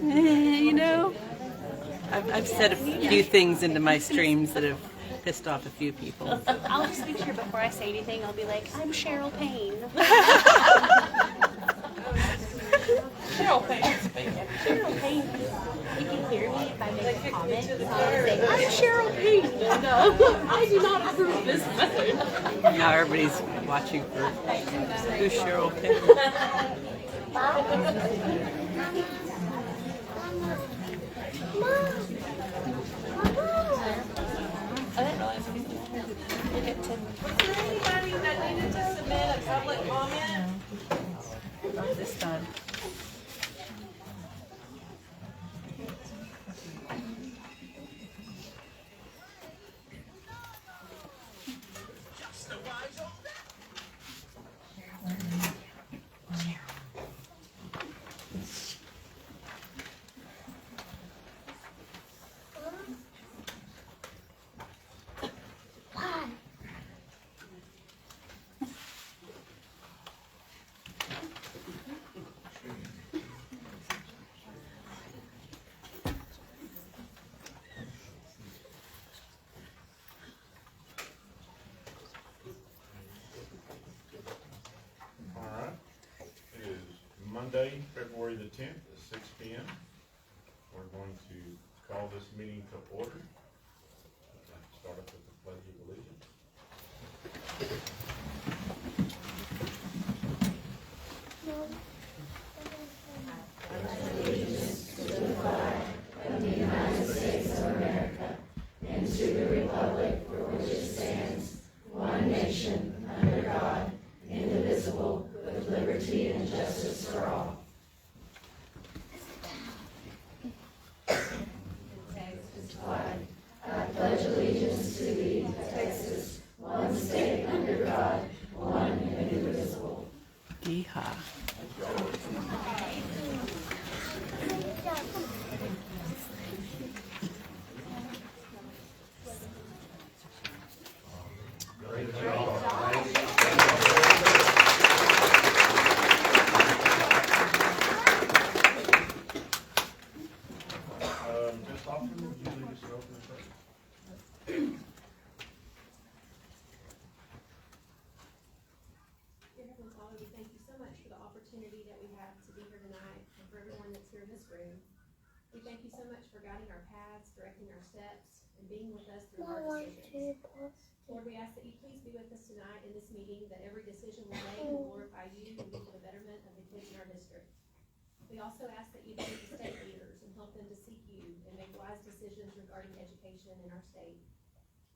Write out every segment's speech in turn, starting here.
You know, I've said a few things into my streams that have pissed off a few people. I'll just make sure before I say anything, I'll be like, I'm Cheryl Payne. Cheryl Payne. Cheryl Payne. You can hear me if I make a comment. So I'll say, I'm Cheryl Payne. No, I do not approve of this method. Now everybody's watching for who's Cheryl Payne. Was there anybody that needed to submit a public comment? This time. Monday, February the 10th at 6 p.m. We're going to call this meeting to order. I'd like to start up with the Pledge of Allegiance. Allegiance to the flag of the United States of America and to the republic for which it stands, one nation, under God, indivisible, with liberty and justice for all. Flag. I pledge allegiance to thee, Texas, one state under God, one indivisible. Yeehaw. Great job. Ms. Hoffman, would you lead us in opening prayer? Dear Heavenly Father, we thank you so much for the opportunity that we have to be here tonight and for everyone that's here in this room. We thank you so much for guiding our paths, directing our steps, and being with us through our decisions. Lord, we ask that you please be with us tonight in this meeting, that every decision we make will glorify you and be for the betterment of the kids in our district. We also ask that you be with the state leaders and help them to seek you and make wise decisions regarding education in our state.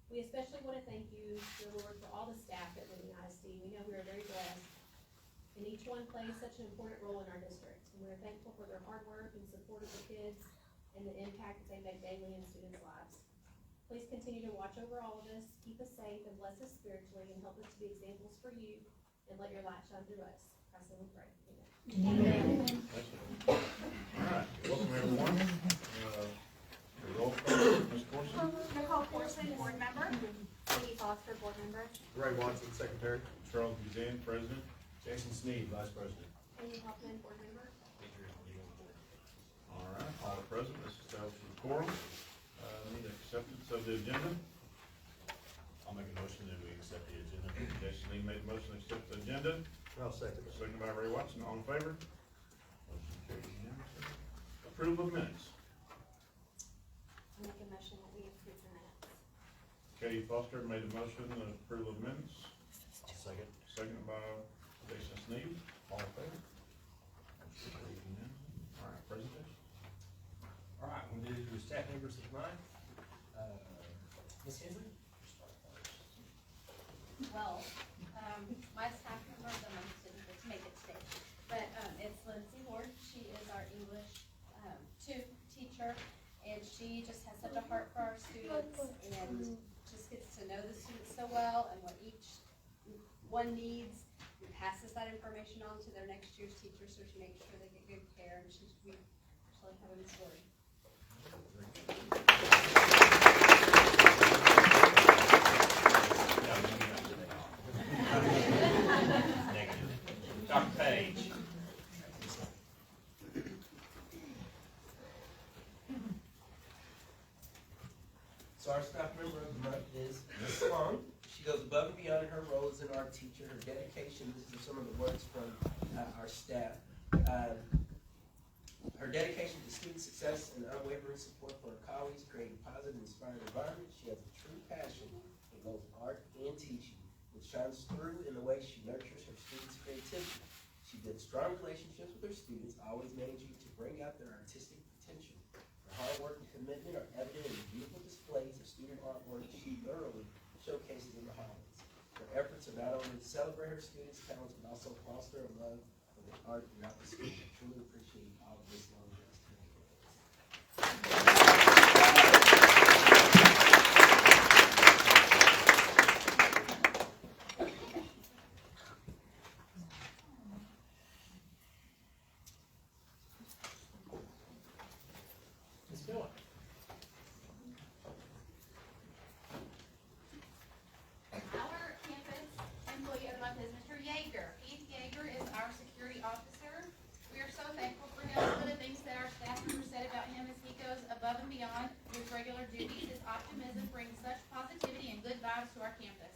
We especially want to thank you, dear Lord, for all the staff at Whitney ISD. We know we are very blessed, and each one plays such an important role in our district. And we are thankful for their hard work and support of the kids and the impact that they make daily in students' lives. Please continue to watch over all of us, keep us safe, and bless us spiritually, and help us to be examples for you, and let your light shine through us. Christ, we pray. Amen. All right, welcome everyone. Roll call, Ms. Corson. Nicole Corson, board member. Katie Foster, board member. Ray Watson, secretary. Charles Guzan, president. Jason Sneed, vice president. Amy Hoffman, board member. All right, all present, this establishes the quorum. Need acceptance of the agenda. I'll make a motion that we accept the agenda. Jason Lee made the motion to accept the agenda. I'll second it. Second by Ray Watson, all in favor? Motion carries unanimously. Approval of minutes. I'll make a motion that we approve the minutes. Katie Foster made the motion, approval of minutes. Second. Second by Jason Sneed, all in favor? Motion carries unanimously. All right, presentation. All right, we'll do staff members of mine. Ms. Hensley? Well, my staff member, the mom didn't get to make it today, but it's Lindsay Ward. She is our English 2 teacher, and she just has such a heart for our students and just gets to know the students so well and what each one needs, and passes that information on to their next year's teachers, so she makes sure they get good care, and we actually have a Miss Ward. Dr. Page? So our staff member of the month is Ms. Long. She goes above and beyond in her role as an art teacher. Her dedication, this is some of the words from our staff. Her dedication to student success and unwavering support for her colleagues create a positive, inspiring environment. She has a true passion for both art and teaching, which shines through in the way she nurtures her students' creativity. She builds strong relationships with her students, always managing to bring out their artistic potential. Her hard work and commitment are evident in the beautiful displays of student artwork she thoroughly showcases in the hallways. Her efforts are not only to celebrate her students' talents, but also foster a love for the art throughout the school. I truly appreciate all of this long list tonight. Ms. Miller. Our campus employee of the month is Mr. Yeager. Keith Yeager is our security officer. We are so thankful for him. Some of the things that our staff members said about him is he goes above and beyond his regular duties. His optimism brings such positivity and good vibes to our campus.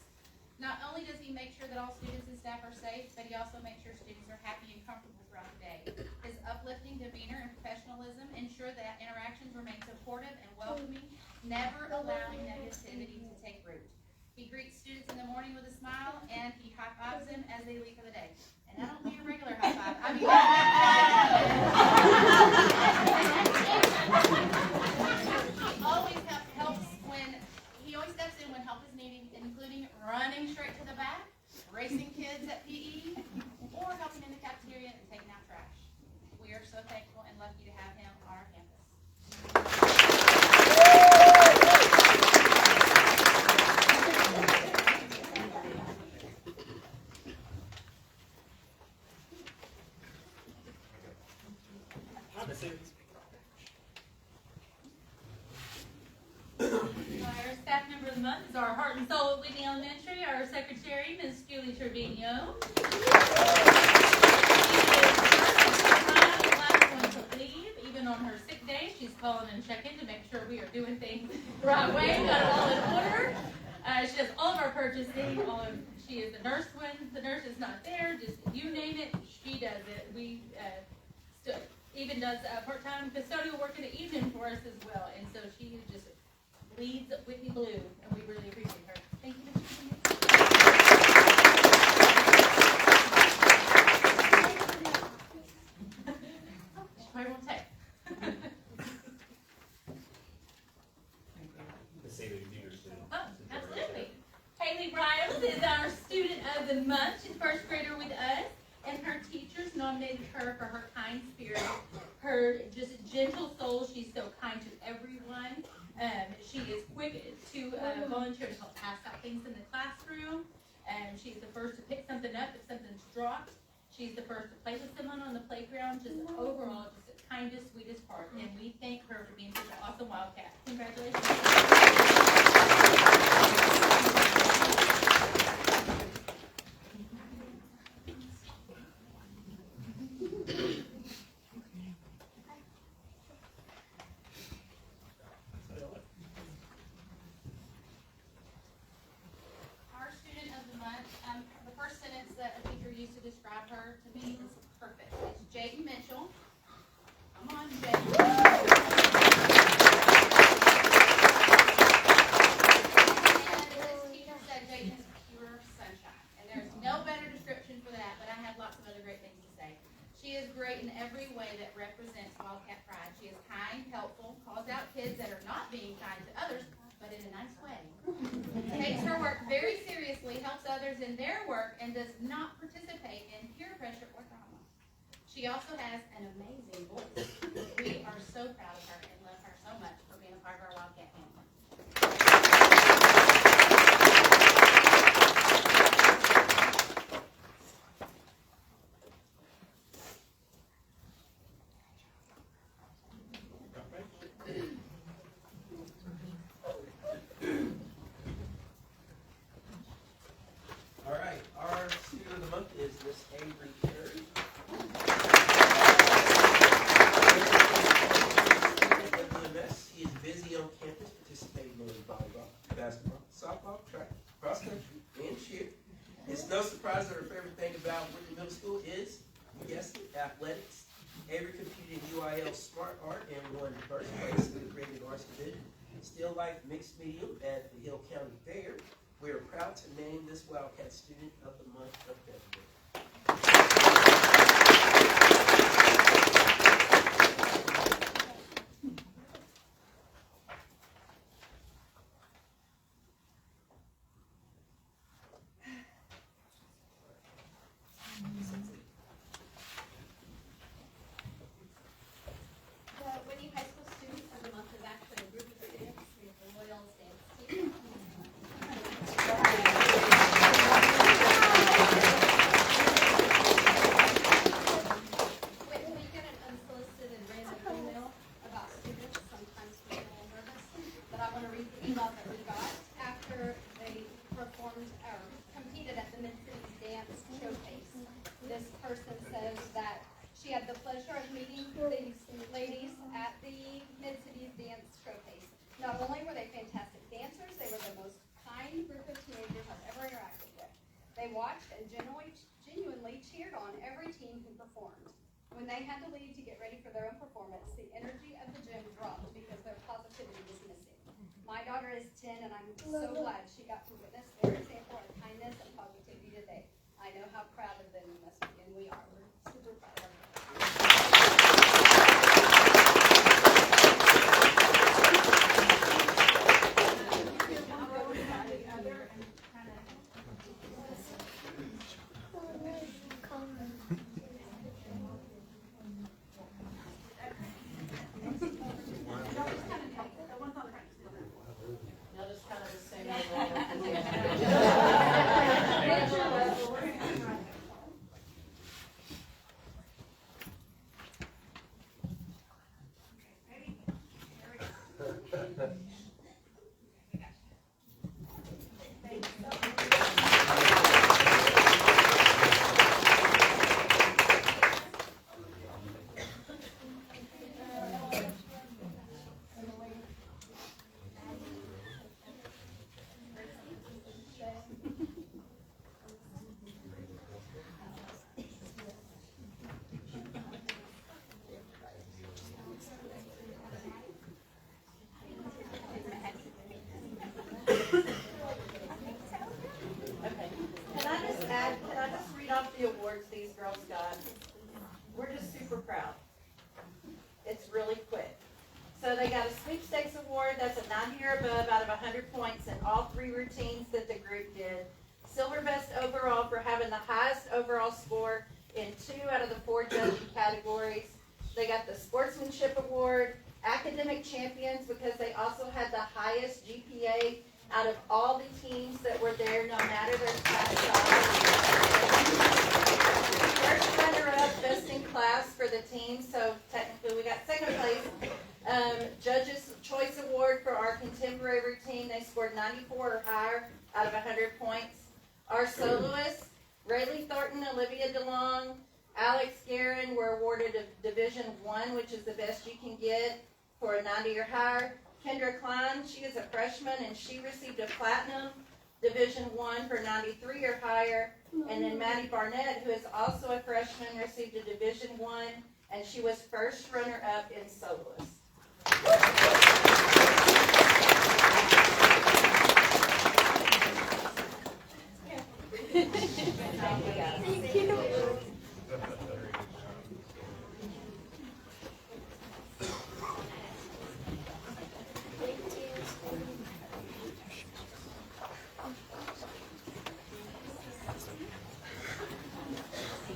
Not only does he make sure that all students and staff are safe, but he also makes sure students are happy and comfortable throughout the day. His uplifting demeanor and professionalism ensure that interactions remain supportive and welcoming, never allowing negativity to take root. He greets students in the morning with a smile, and he high-fives them as they leave for the day. And I don't mean a regular high-five. I mean he always helps when he always steps in when help is needed, including running straight to the back, racing kids at PE, or helping in the cafeteria and taking out trash. We are so thankful and lucky to have him on our campus. Our staff member of the month is our heart and soul at Whitney Elementary, our secretary, Ms. Julie Trevino. Even on her sick day, she's calling and checking to make sure we are doing things the right way, got it all in order. She does all of our purchasing. She is the nurse when the nurse is not there. Just you name it, she does it. We even does part-time custodial work in the evening for us as well, and so she just leads Whitney Blue, and we really appreciate her. Thank you, Ms. She probably won't take. Oh, absolutely. Haley Riles is our student of the month. She's first grader with us, and her teachers nominated her for her kind spirit, her just gentle soul. She's so kind to everyone. She is quick to volunteer to help pass out things in the classroom. She's the first to pick something up if something's dropped. She's the first to play with someone on the playground. Just overall, just the kindest, sweetest heart. And we thank her for being such an awesome Wildcat. Congratulations. The first sentence that a teacher used to describe her to me is perfect. It's Jaden Mitchell. Come on, Jaden. And this teacher said Jaden is pure sunshine. And there's no better description for that, but I have lots of other great things to say. She is great in every way that represents Wildcat pride. She is kind, helpful, calls out kids that are not being kind to others, but in a nice way. Takes her work very seriously, helps others in their work, and does not participate in peer pressure or drama. She also has an amazing voice. We are so proud of her and love her so much for being a part of our Wildcat family. All right, our student of the month is Miss Avery Carey. IL Smart Art and won first place in the Creative Arts Division. Still Life Mixed Medium at the Hill County Fair. We are proud to name this Wildcat Student of the Month of February. The Whitney High School Student of the Month is actually a group of students. We have the Royals dance team. When we get an unsolicited random email about students, sometimes we get a little nervous, but I want to read the email that we got after they performed or competed at the Mid-Cities Dance Showcase. This person says that she had the pleasure of meeting these ladies at the Mid-Cities Dance Showcase. Not only were they fantastic dancers, they were the most kind group of teenagers I've ever interacted with. They watched and genuinely cheered on every team who performed. When they had to leave to get ready for their own performance, the energy of the gym dropped because their positivity was missing. My daughter is 10, and I'm so glad she got to witness their example of kindness and positivity today. I know how proud of them you must be, and we are. We're super proud of them. Y'all just kind of assume the Can I just read off the awards these girls got? We're just super proud. It's really quick. So they got a sweepstakes award, that's a 90 or above out of 100 points in all 3 routines that the group did. Silver best overall for having the highest overall score in 2 out of the 4 judging categories. They got the sportsmanship award, academic champions because they also had the highest GPA out of all the teams that were there, no matter their class size. First runner-up, best in class for the team, so technically we got second place. Judges' Choice Award for our contemporary routine, they scored 94 or higher out of 100 points. Our soloists, Rayleigh Thornton, Olivia DeLong, Alex Guerin were awarded a Division I, which is the best you can get for a 90 or higher. Kendra Klein, she is a freshman, and she received a Platinum Division I for 93 or higher. And then Maddie Barnett, who is also a freshman, received a Division I, and she was first runner-up in soloist. Thank you.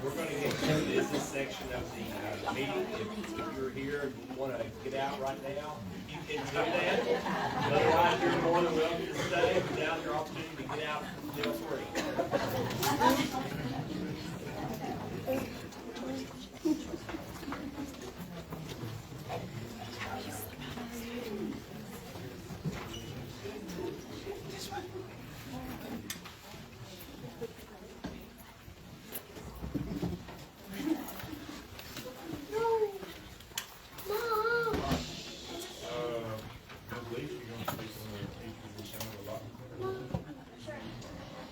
We're going to get to the business section of the meeting. If you're here and want to get out right now, you can do that. Otherwise, you're more than welcome to stay without your opportunity to get out feel free.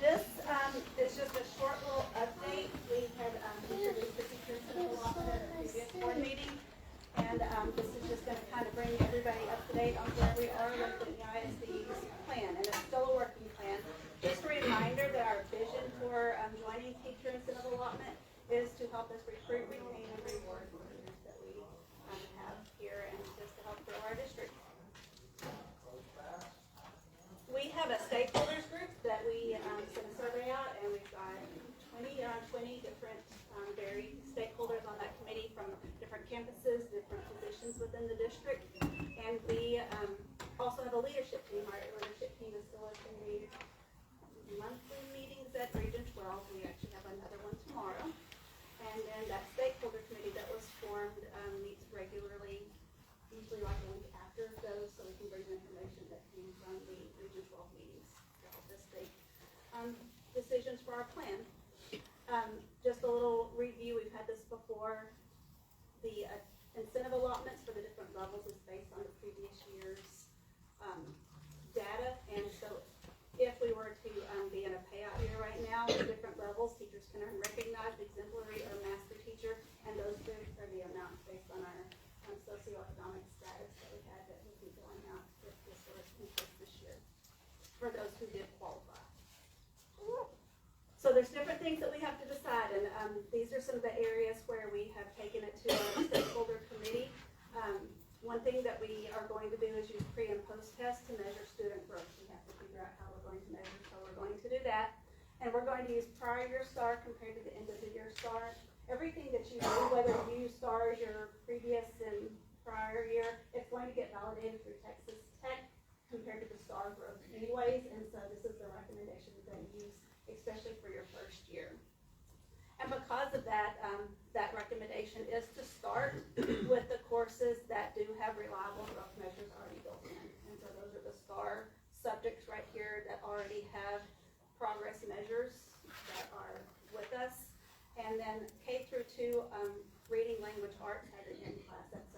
This is just a short little this is just gonna kind of bring everybody up to date on where we are with the ISD's plan, and it's still a working plan. Just a reminder that our vision for joining teacher incentive allotment is to help us recruit, retain, and reward the leaders that we have here, and just to help grow our district. We have a stakeholders group that we sent a survey out, and we've got 20 different varied stakeholders on that committee from different campuses, different positions within the district. And we also have a leadership team. Our leadership team is still attending monthly meetings at Region 12. We actually have another one tomorrow. And then that stakeholder committee that was formed meets regularly, usually like a week after those, so we can bring the information that came from the Region 12 meetings to help us make decisions for our plan. Just a little review, we've had this before. The incentive allotments for the different levels is based on the previous year's data. And so if we were to be in a payout year right now, the different levels, teachers can earn recognized, exemplary, or master teacher, and those are the amounts based on our socioeconomic status that we had that would be going out if this was in place this year for those who did qualify. So there's different things that we have to decide, and these are some of the areas where we have taken it to our stakeholder committee. One thing that we are going to do is use pre and post tests to measure student growth. We have to figure out how we're going to measure, so we're going to do that. And we're going to use prior year star compared to the end of the year star. Everything that you do, whether you stars your previous and prior year, it's going to get validated through Texas Tech compared to the star growth anyways, and so this is the recommendation that you use, especially for your first year. And because of that, that recommendation is to start with the courses that do have reliable growth measures already built in. And so those are the STAR subjects right here that already have progress measures that are with us. And then K through 2, reading, language, arts has an in class. That's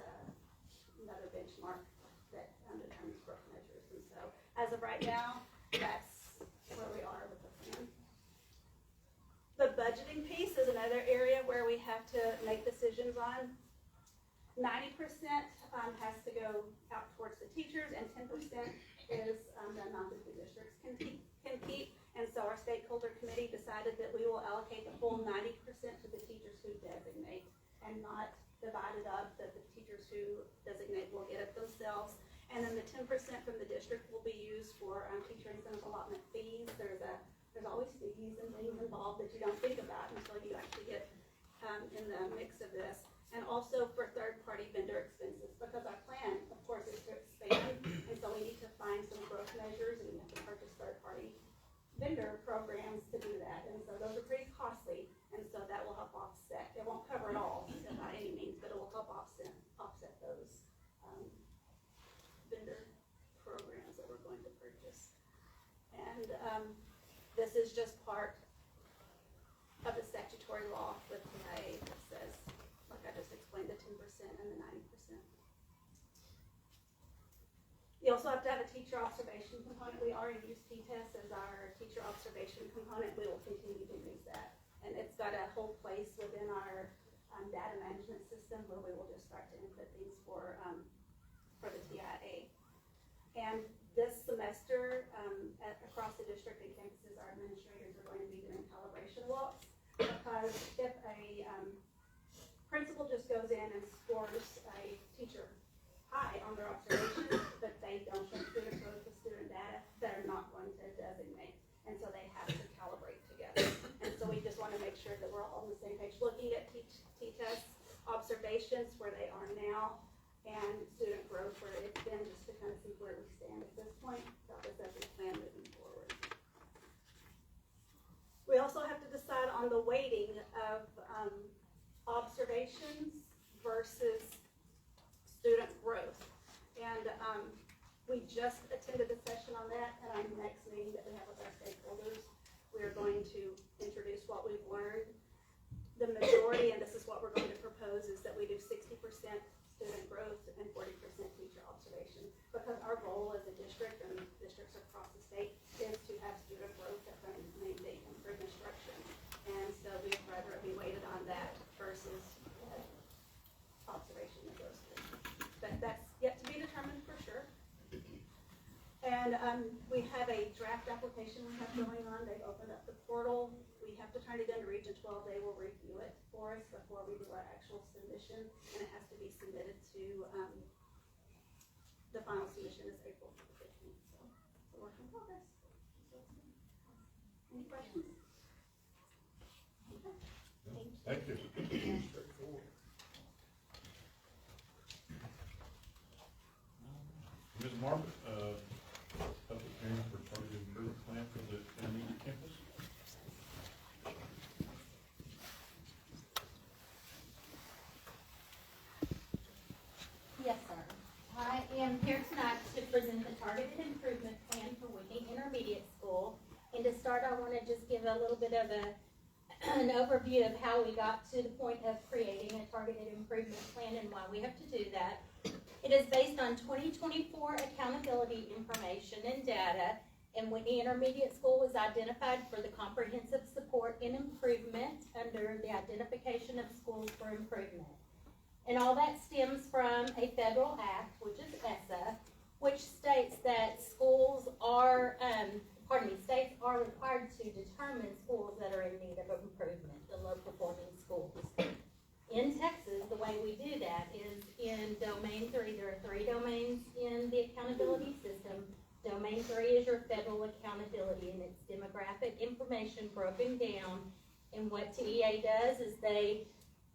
another benchmark that determines growth measures. And so as of right now, that's where we are with the plan. The budgeting piece is another area where we have to make decisions on. 90% has to go out towards the teachers, and 10% is the amount that the districts can keep. And so our stakeholder committee decided that we will allocate the full 90% to the teachers who designate, and not divide it up, that the teachers who designate will get it themselves. And then the 10% from the district will be used for teacher incentive allotment fees. There's always fees and things involved that you don't think about until you actually get in the mix of this. And also for third-party vendor expenses, because our plan, of course, is to expand, and so we need to find some growth measures, and we have to purchase third-party vendor programs to do that. And so those are pretty costly, and so that will help offset. It won't cover it all by any means, but it will help offset those vendor programs that we're going to purchase. And this is just part of the statutory law with TIA that says, like I just explained, the 10% and the 90%. You also have to have a teacher observation component. We already use T-test as our teacher observation component. We will continue to use that. And it's got a whole place within our data management system where we will just start to input things for the TIA. And this semester, across the district and campuses, our administrators are going to be doing calibration walks, because if a principal just goes in and scores a teacher high on their observation, but they don't show student growth with student data, they're not going to designate. And so they have to calibrate together. And so we just want to make sure that we're all on the same page, looking at T-test observations where they are now, and student growth where it's been, just to kind of see where we stand at this point, about this as we plan moving forward. We also have to decide on the weighting of observations versus student growth. And we just attended a session on that at our next meeting that we have with our stakeholders. We are going to introduce what we've learned. The majority, and this is what we're going to propose, is that we do 60% student growth and 40% teacher observation, because our goal as a district and districts across the state is to have student growth that they improve instruction. And so we'd rather it be weighted on that versus observation that goes through. And we have a draft application we have going on. They've opened up the portal. We have to turn it into Region 12. They will review it for us before we do our actual submission, and it has to be submitted to, the final submission is April 15th. So it's a work in progress. Any questions? Thank you. Straightforward. Ms. Margaret, public hearing for targeted improvement plan for the intermediate campus. Yes, sir. I am here tonight to present the targeted improvement plan for Whitney Intermediate School. And to start, I want to just give a little bit of an overview of how we got to the point of creating a targeted improvement plan and why we have to do that. It is based on 2024 accountability information and data, and Whitney Intermediate School was identified for the comprehensive support and improvement under the identification of schools for improvement. And all that stems from a federal act, which is ESSA, which states that states are required to determine schools that are in need of improvement, the low performing schools. In Texas, the way we do that is in Domain 3. There are 3 domains in the accountability system. Domain 3 is your federal accountability, and it's demographic information broken down. And what TEA does is they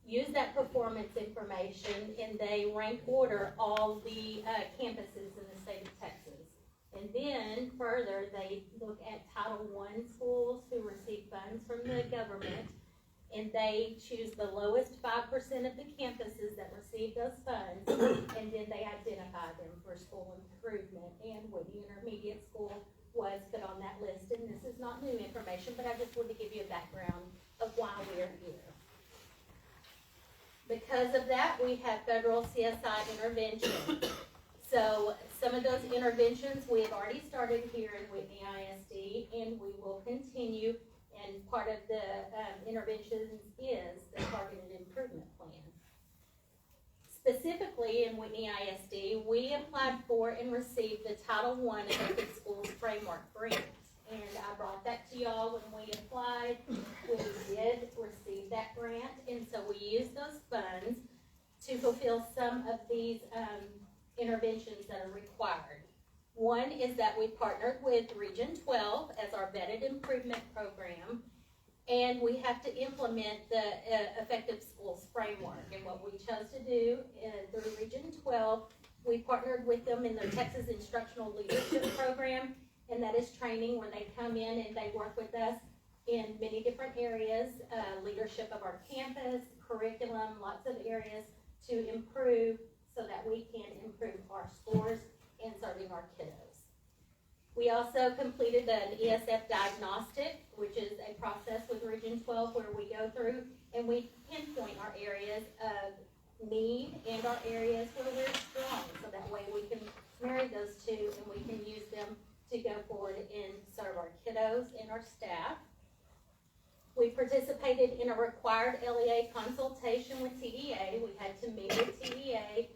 use that performance information and they rank order all the campuses in the state of Texas. And then further, they look at Title I schools who receive funds from the government, and they choose the lowest 5% of the campuses that receive those funds, and then they identify them for school improvement. And Whitney Intermediate School was put on that list, and this is not new information, but I just wanted to give you a background of why we are here. Because of that, we have federal CSI intervention. So some of those interventions we have already started here in Whitney ISD, and we will continue. And part of the interventions is the targeted improvement plan. Specifically in Whitney ISD, we applied for and received the Title I Effective Schools Framework Grant. And I brought that to y'all when we applied. We did receive that grant, and so we used those funds to fulfill some of these interventions that are required. One is that we partnered with Region 12 as our vetted improvement program, and we have to implement the Effective Schools Framework. And what we chose to do through Region 12, we partnered with them in their Texas Instructional Leadership Program, and that is training where they come in and they work with us in many different areas, leadership of our campus, curriculum, lots of areas to improve so that we can improve our scores and serving our kiddos. We also completed an ESF diagnostic, which is a process with Region 12 where we go through and we pinpoint our areas of need and our areas where we're strong, so that way we can marry those two and we can use them to go forward and serve our kiddos and our staff. We participated in a required LEA consultation with TEA. We had to meet with TEA,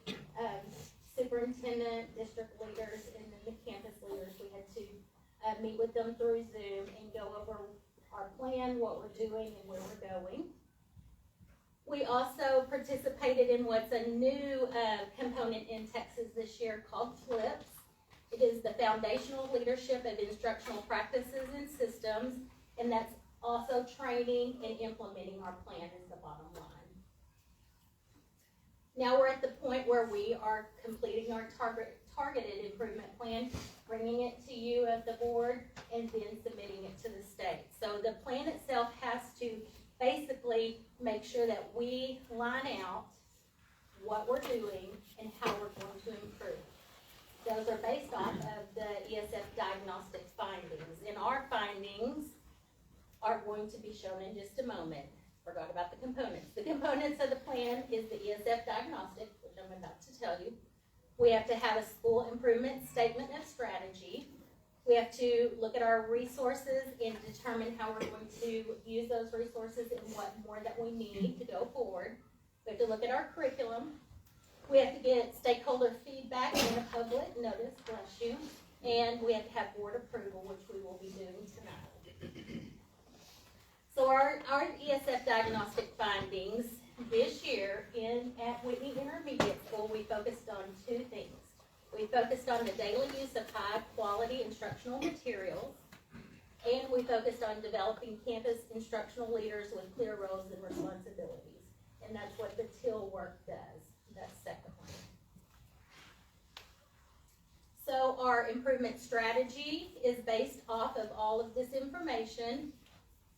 superintendent, district leaders, and then the campus leaders. We had to meet with them through Zoom and go over our plan, what we're doing, and where we're going. We also participated in what's a new component in Texas this year called FLIPS. It is the Foundational Leadership of Instructional Practices and Systems, and that's also training and implementing our plan is the bottom line. Now we're at the point where we are completing our targeted improvement plan, bringing it to you as the board, and then submitting it to the state. So the plan itself has to basically make sure that we line out what we're doing and how we're going to improve. Those are based off of the ESF diagnostic findings. And our findings are going to be shown in just a moment. Forgot about the components. The components of the plan is the ESF diagnostic, which I'm about to tell you. We have to have a school improvement statement of strategy. We have to look at our resources and determine how we're going to use those resources and what more that we need to go forward. We have to look at our curriculum. We have to get stakeholder feedback and a public notice, bless you. And we have have board approval, which we will be doing tonight. So our ESF diagnostic findings this year at Whitney Intermediate School, we focused on two things. We focused on the daily use of high-quality instructional materials, and we focused on developing campus instructional leaders with clear roles and responsibilities. And that's what the TIL work does, that second one. So our improvement strategy is based off of all of this information.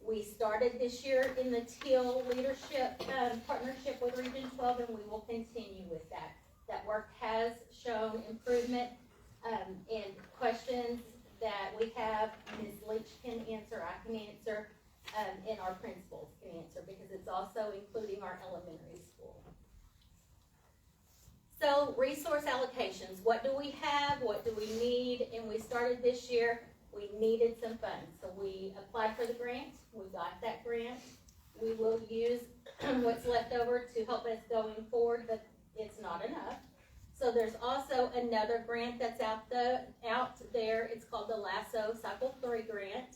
We started this year in the TIL leadership partnership with Region 12, and we will continue with that. That work has shown improvement, and questions that we have, Ms. Leach can answer, I can answer, and our principals can answer, because it's also including our elementary school. So resource allocations, what do we have, what do we need? And we started this year, we needed some funds. So we applied for the grant, we got that grant. We will use what's left over to help us going forward, but it's not enough. So there's also another grant that's out there. It's called the LASSO Cycle 3 grant.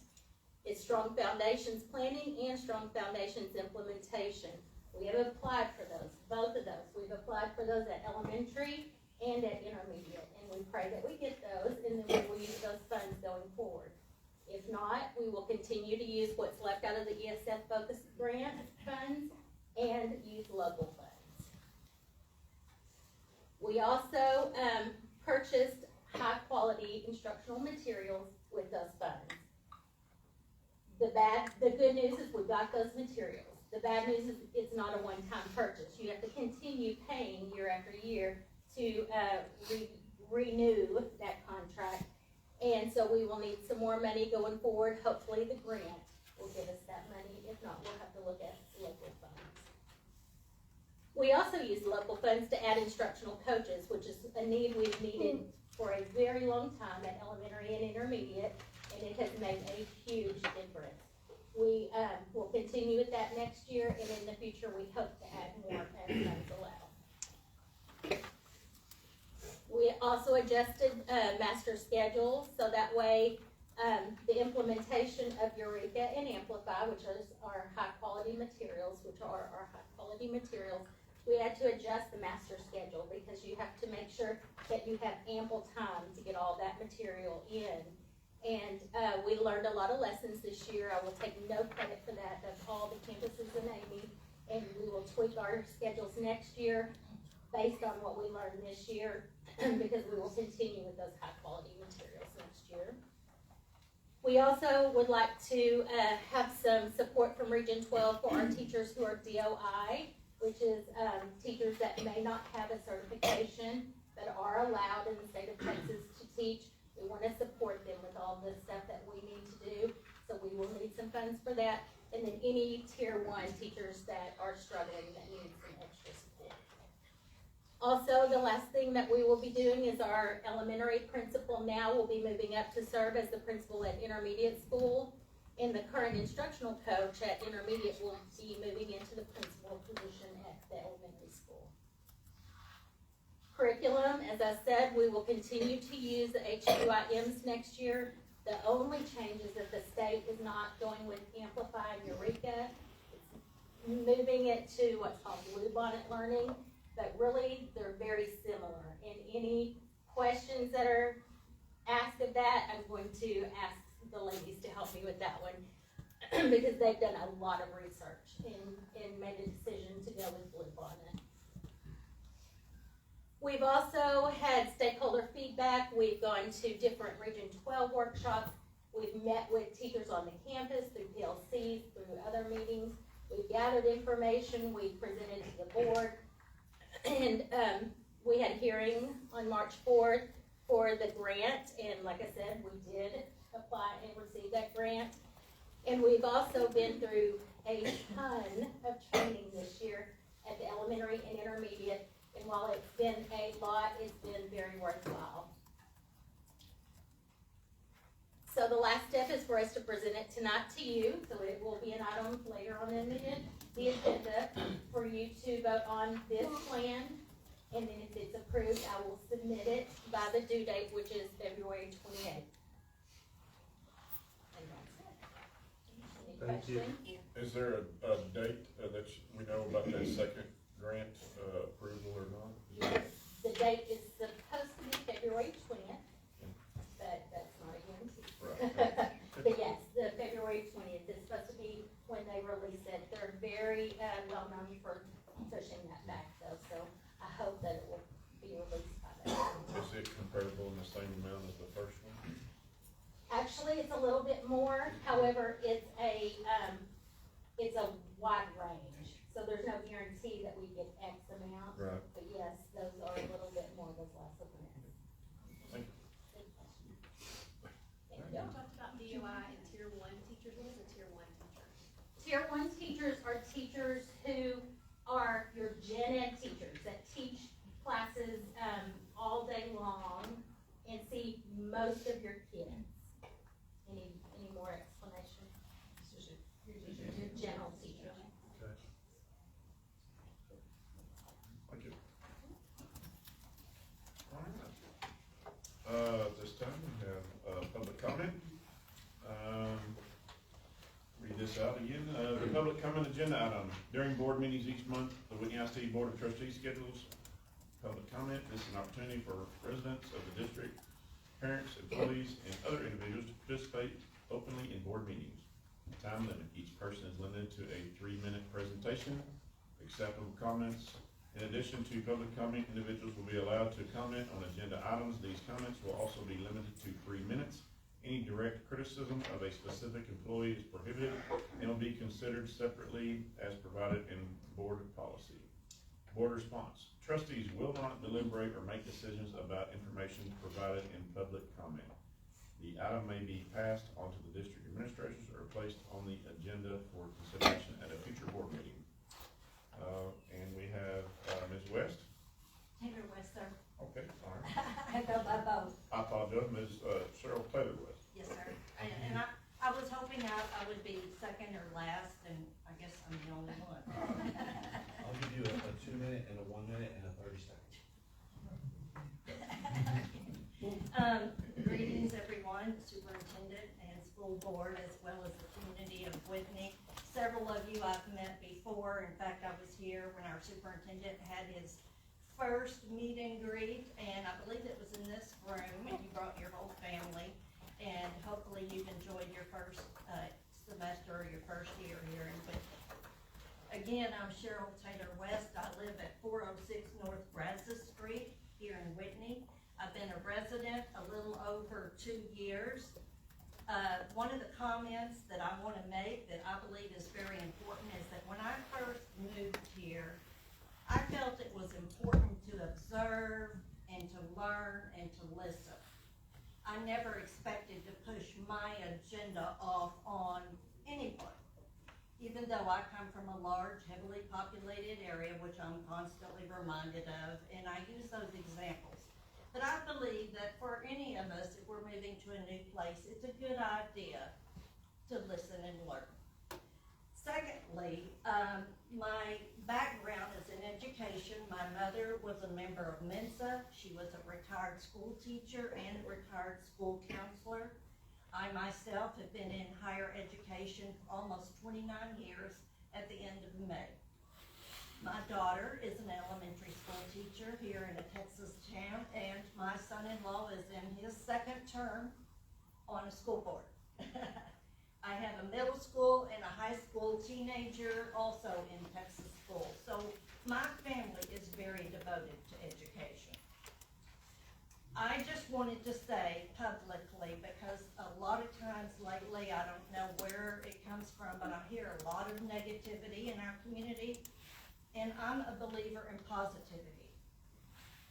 It's Strong Foundations Planning and Strong Foundations Implementation. We have applied for those, both of those. We've applied for those at elementary and at intermediate, and we pray that we get those, and then we will use those funds going forward. If not, we will continue to use what's left out of the ESF Focus Grant funds and use local funds. We also purchased high-quality instructional materials with those funds. The good news is we got those materials. The bad news is it's not a one-time purchase. You have to continue paying year after year to renew that contract. And so we will need some more money going forward. Hopefully the grant will give us that money. If not, we'll have to look at local funds. We also use local funds to add instructional coaches, which is a need we've needed for a very long time at elementary and intermediate, and it has made a huge difference. We will continue with that next year, and in the future we hope to add more as funds allow. We also adjusted master schedules, so that way the implementation of Eureka and Amplify, which is our high-quality materials, we had to adjust the master schedule because you have to make sure that you have ample time to get all that material in. And we learned a lot of lessons this year. I will take no credit for that. That's all the campuses and Amy. And we will tweak our schedules next year based on what we learned this year because we will continue with those high-quality materials next year. We also would like to have some support from Region 12 for our teachers who are DOI, which is teachers that may not have a certification but are allowed in the state of Texas to teach. We want to support them with all the stuff that we need to do, so we will need some funds for that. And then any Tier 1 teachers that are struggling that need some extra support. Also, the last thing that we will be doing is our elementary principal now will be moving up to serve as the principal at intermediate school, and the current instructional coach at intermediate will be moving into the principal position at the elementary school. Curriculum, as I said, we will continue to use the HQIMs next year. The only change is that the state is not going with Amplify and Eureka. It's moving it to what's called Bluebonnet Learning, but really they're very similar. And any questions that are asked of that, I'm going to ask the ladies to help me with that one because they've done a lot of research and made a decision to go with Bluebonnet. We've also had stakeholder feedback. We've gone to different Region 12 workshops. We've met with teachers on the campus through PLCs, through other meetings. We've gathered information. We've presented to the board. And we had a hearing on March 4th for the grant. And like I said, we did apply and receive that grant. And we've also been through a ton of training this year at the elementary and intermediate. And while it's been a lot, it's been very worthwhile. So the last step is for us to present it tonight to you. So it will be an item later on in the agenda for you to vote on this plan. And then if it's approved, I will submit it by the due date, which is February 28th. Thank you. Thank you. Is there a date that we know about that second grant approval or not? Yes, the date is supposed to be February 20th, but that's not a guarantee. Right. But yes, the February 20th is supposed to be when they release it. They're very well known for pushing that back though, so I hope that it will be released by then. Is it comparable in the same amount as the first one? Actually, it's a little bit more, however, it's a wide range. So there's no guarantee that we get X amount. Right. But yes, those are a little bit more, those last of them. Thank Thank You you. talked about DOI and tier 1 teachers. What is a tier 1 teacher? Tier 1 teachers are teachers who are your gen ed teachers that teach classes all day long and see most of your kids. Any more explanation? Your general teacher. Okay. Thank you. All right. At this time, we have public comment. Read this out again. The public comment agenda item. During board meetings each month, the Whitney ISD Board of Trustees schedules public comment. This is an opportunity for residents of the district, parents, employees, and other individuals to participate openly in board meetings. Time limit. Each person is limited to a 3-minute presentation. Acceptable comments. In addition to public comment, individuals will be allowed to comment on agenda items. These comments will also be limited to 3 minutes. Any direct criticism of a specific employee is prohibited and will be considered separately as provided in board policy. Board response. Trustees will not deliberate or make decisions about information provided in public comment. The item may be passed on to the district administrators or placed on the agenda for consideration at a future board meeting. And we have Ms. West. Taylor West, sir. Okay, all right. I go by both. I apologize, Ms. Cheryl Taylor West. Yes, sir. And I was hoping I would be second or last, and I guess I'm the only one. I'll give you a 2-minute and a 1-minute and a 30-second. Greetings, everyone, superintendent and school board, as well as the community of Whitney. Several of you I've met before. In fact, I was here when our superintendent had his first meet and greet, and I believe it was in this room, and you brought your whole family. And hopefully you've enjoyed your first semester or your first year here in Whitney. Again, I'm Cheryl Taylor West. I live at 406 North Brazos Street here in Whitney. I've been a resident a little over 2 years. One of the comments that I want to make that I believe is very important is that when I first moved here, I felt it was important to observe and to learn and to listen. I never expected to push my agenda off on anyone, even though I come from a large, heavily populated area, which I'm constantly reminded of, and I use those examples. But I believe that for any of us, if we're moving to a new place, it's a good idea to listen and learn. Secondly, my background is in education. My mother was a member of Mensa. She was a retired school teacher and a retired school counselor. I myself have been in higher education for almost 29 years at the end of May. My daughter is an elementary school teacher here in a Texas town, and my son-in-law is in his second term on a school board. I have a middle school and a high school teenager also in Texas school. So my family is very devoted to education. I just wanted to say publicly, because a lot of times lately, I don't know where it comes from, but I hear a lot of negativity in our community, and I'm a believer in positivity.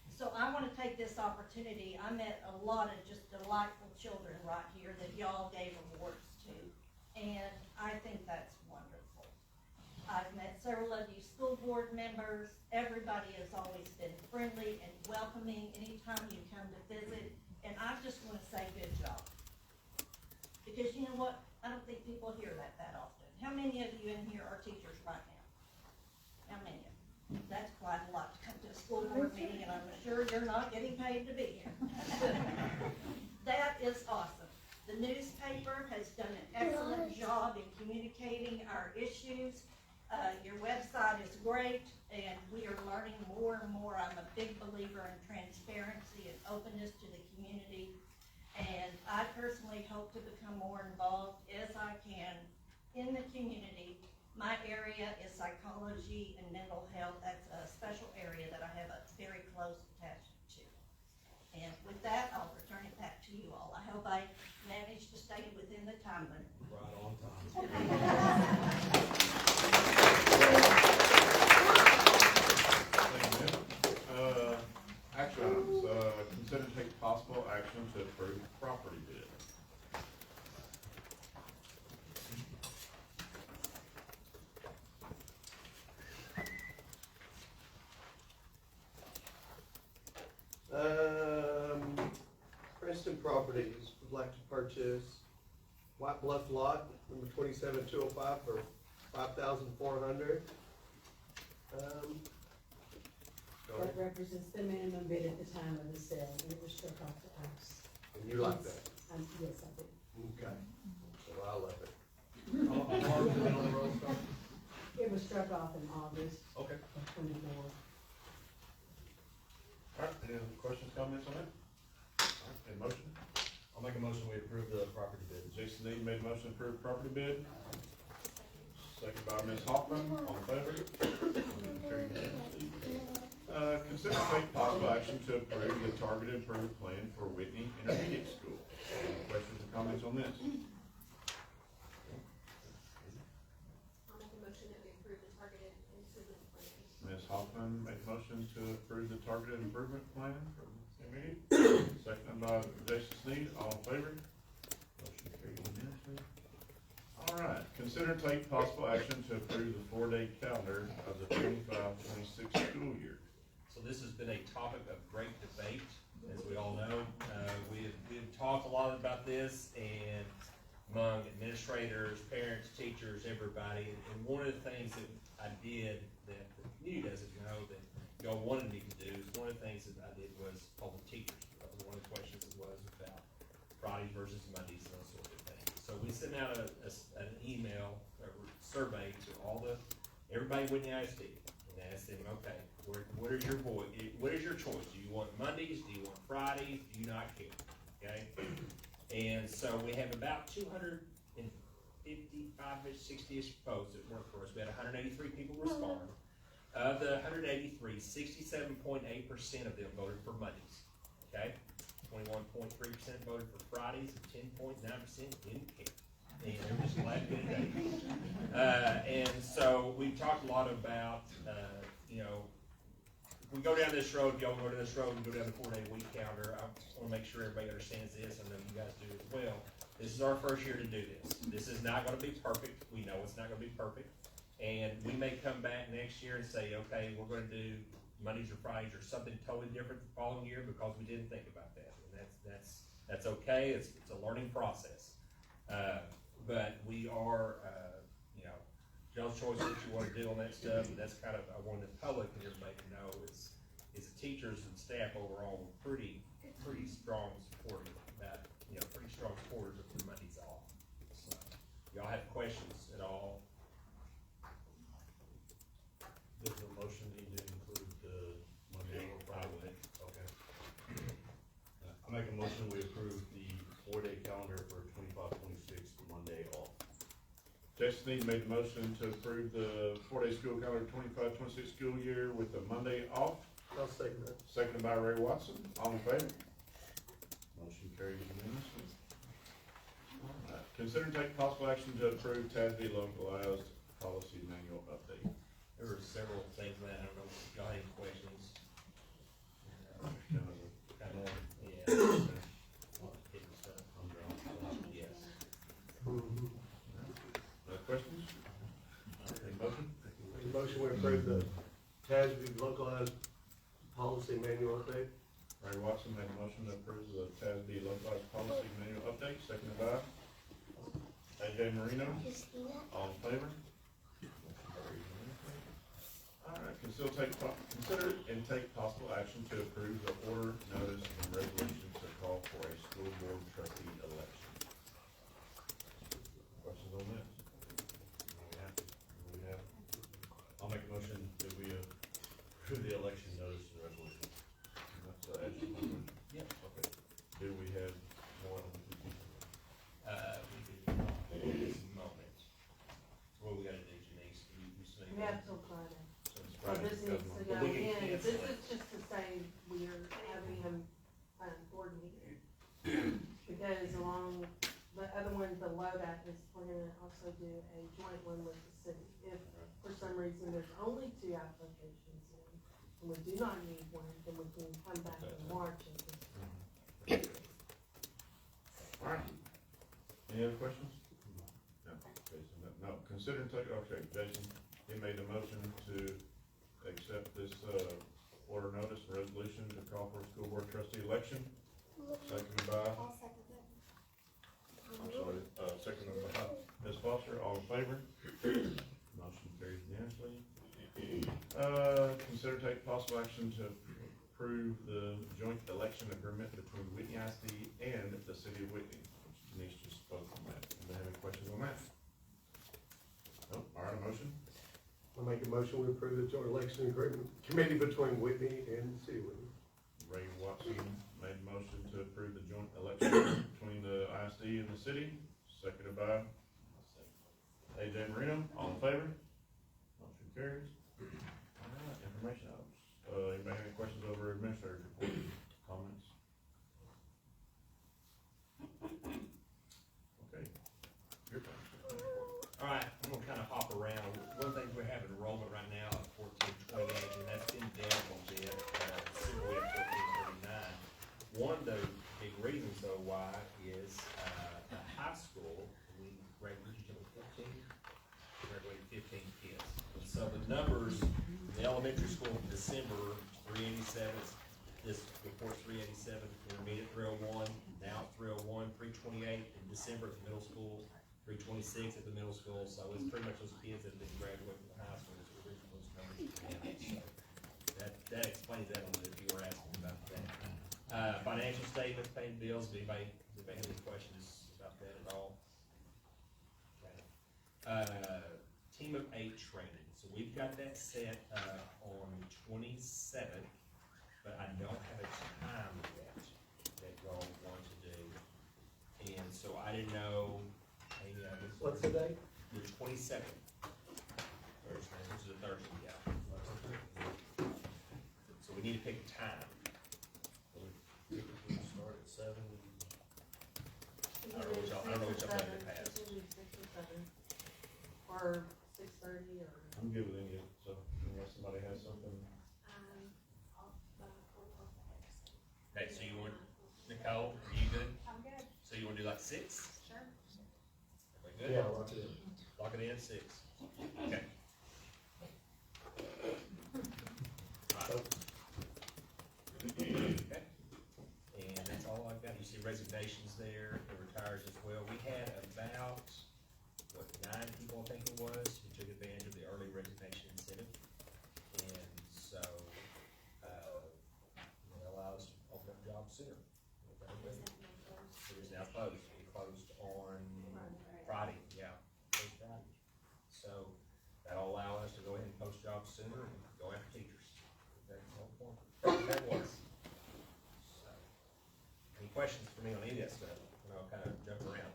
So I want to take this opportunity. I met a lot of just delightful children right here that y'all gave awards to, and I think that's wonderful. I've met several of you school board members. Everybody has always been friendly and welcoming anytime you come to visit, and I just want to say good job. Because you know what? I don't think people hear that often. How many of you in here are teachers right now? How many of you? That's quite a lot to come to a school board meeting, and I'm sure you're not getting paid to be here. That is awesome. The newspaper has done an excellent job in communicating our issues. Your website is great, and we are learning more and more. I'm a big believer in transparency and openness to the community, and I personally hope to become more involved as I can in the community. My area is psychology and mental health. That's a special area that I have a very close attachment to. And with that, I'll return it back to you all. I hope I managed to stay within the time limit. Right on time. Action items, consider to take possible action to approve property bid. Princeton Properties would like to purchase White Bluff Lot, number 27205 for $5,400. That represents the minimum bid at the time of the sale, and it was struck off the house. And you like that? Yes, I do. Okay. So I love it. How long has it been on the road, Scott? It was struck off in August Okay. of 24. All right, any other questions, comments on that? All right, any motion? I'll make a motion, we approve the property bid. Jason Need made a motion to approve property bid. Second by Ms. Hoffman, all in favor? Carried unanimously. Consider to take possible action to approve the targeted improvement plan for Whitney Intermediate School. Any questions or comments on this? I'll make a motion that we approve the targeted improvement plan. Ms. Hoffman made a motion to approve the targeted improvement plan for intermediate. Second by Jason Sneed, all in favor? Motion carried unanimously. All right, consider to take possible action to approve the 4-day calendar of the 25-26 school year. So this has been a topic of great debate, as we all know. We've talked a lot about this, and among administrators, parents, teachers, everybody. And one of the things that I did that the community doesn't know that y'all wanted me to do is one of the things that I did was call the teachers. That was one of the questions that was about Fridays versus Mondays and those sorts of things. So we sent out an email, a survey to everybody at Whitney ISD, and asked them, okay, what is your choice? Do you want Mondays? Do you want Fridays? Do you not care? Okay? And so we have about 255-ish, 60-ish folks that work for us. We had 183 people respond. Of the 183, 67.8% of them voted for Mondays. Okay? 21.3% voted for Fridays, and 10.9% didn't care. And they're just glad to get a day. And so we've talked a lot about, if we go down this road, if y'all go down this road and go down the 4-day week calendar, I want to make sure everybody understands this. I know you guys do as well. This is our first year to do this. This is not going to be perfect. We know it's not going to be perfect. And we may come back next year and say, okay, we're going to do Mondays or Fridays or something totally different the following year because we didn't think about that. And that's okay. It's a learning process. But we are, y'all's choice what you want to do on that stuff. And that's kind of, I want the public and everybody to know is the teachers and staff overall were pretty strong supporters of that, pretty strong supporters of the Mondays off. So, y'all have questions at all? Does the motion need to include the Monday or Friday? Okay. I make a motion, we approve the 4-day calendar for 25-26 Monday off. Jason Sneed made the motion to approve the 4-day school calendar 25-26 school year with the Monday off. I'll second that. Seconded by Ray Watson. All in favor? Motion carries unanimously. All right. Consider and take possible action to approve TASB localized policy manual update. There were several things in that. I don't know if y'all have any questions. Yes. No questions? Any motion? Make a motion, we approve the TASB localized policy manual update. Ray Watson made a motion to approve the TASB localized policy manual update, seconded by AJ Marino. All in favor? All right, consider and take possible action to approve the order, notice, and resolution to call for a school board trustee election. that is we're gonna also do a joint one with the city. If for some reason there's only 2 applications in, and we do not need one, then we can come back in March and just. All right. Any other questions? No. Jason, no. Consider and take, okay, Jason, he made the motion to accept this, order notice and resolution to call for a school board trustee election. Seconded by, I'll second that. I'm sorry, seconded by Ms. Foster, all in favor? Motion carries unanimously. Consider take possible action to approve the joint election agreement between Whitney ISD and the city of Whitney, which Denise just spoke on that. Do you have any questions on that? No, all right, a motion? I'll make a motion, we approve the joint election agreement committee between Whitney and the city of Whitney. Ray Watson made a motion to approve the joint election between the ISD and the city, seconded by AJ Marino, all in favor? Motion carries. All right, information items. Anybody have any questions over administrator's report, comments? Okay, your turn. All right, I'm gonna kind of hop around. One thing, we have enrollment right now at 1428, and that's been down a little bit, similarly at 1439. One of the big reasons though why is, the high school, we graduated 15 kids. So the numbers, the elementary school in December, 387, this report's 387, intermediate 301, now 301, 328 in December at the middle school, 326 at the middle school, so it's pretty much those kids that have been graduating from the high school that's reaching those numbers again. So that explains that a little bit if you were asking about that. Financial statements, paying bills, does anybody have any questions about that at all? Okay. Team of 8 training, so we've got that set on the 27th, but I don't have a time yet that y'all want to do, and so I didn't know. What's the date? The 27th. Thursday, which is a Thursday, yeah. So we need to pick a time. We start at 7. I don't know what y'all done in the past. 6 or 7, or 6:30, or. I'm good with any of it, so unless somebody has something. Okay, so you want, Nicole, are you good? I'm good. So you want to do like 6? Sure. Everybody good? Yeah, lock it in. Lock it in at 6. Okay. Okay. And that's all I've got. You see resignations there, and retires as well. We had about, 9 people, I think it was, who took advantage of the early resignation incentive. And so, it allows us to open up jobs sooner. It is now closed. It closed on Friday, yeah, closed Friday. So, that'll allow us to go ahead and post jobs sooner and go after teachers. That's the whole point. That was. So, any questions for me on any of that stuff? And I'll kind of jump around.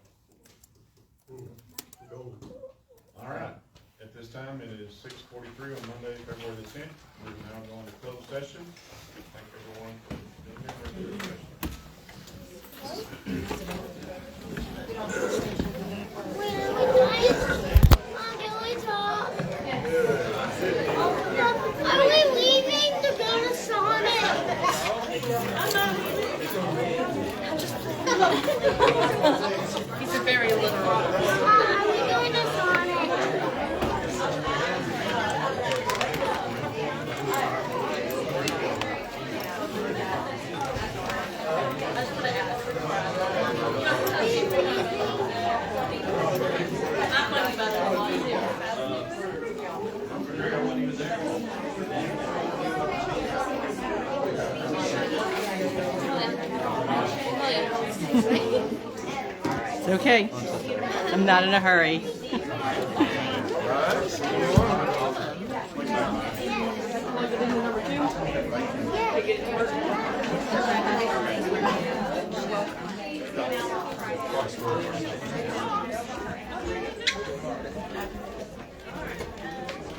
Golden. All right, at this time, it is 6:43 on Monday, February the 10th. We're now going to closed session. Thank everyone for being here for the session. Are we leaving to go to Sonic? He's a very literal. Are we going to Sonic? It's okay. I'm not in a hurry.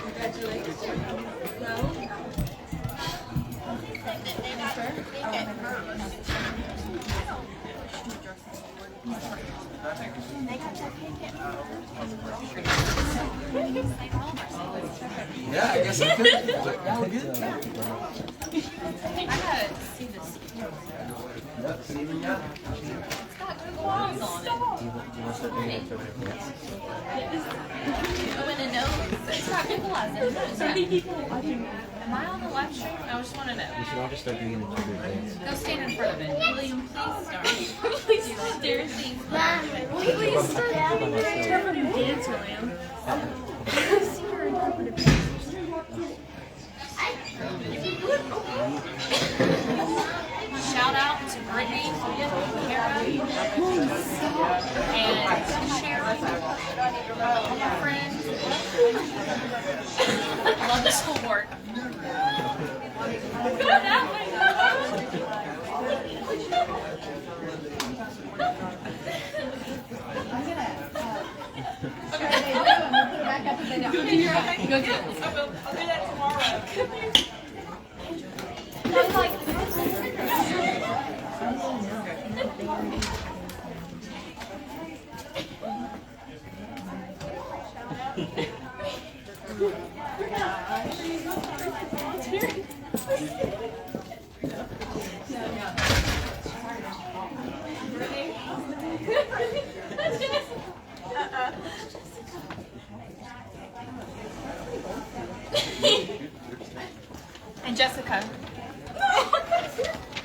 Congratulations. They got that cake at Yeah, I guess I could. Y'all good? I gotta see this. Yep, Steven, yeah. It's got Google Eyes on it. I want to know. It's got Google Eyes in it. 30 people watching. Am I on the live stream? I just want to know. We should all just start doing it in Twitter dance. Go stand in front of it. William, please start. Please start there. Please start down there. Interpretive dancer, ma'am. See your interpretive dancer. Shout out to Brittany, Kara, and Sharon, all my friends. Love the school board. Go do your thing. Go do it. I will. I'll do that tomorrow. That's like. And Jessica.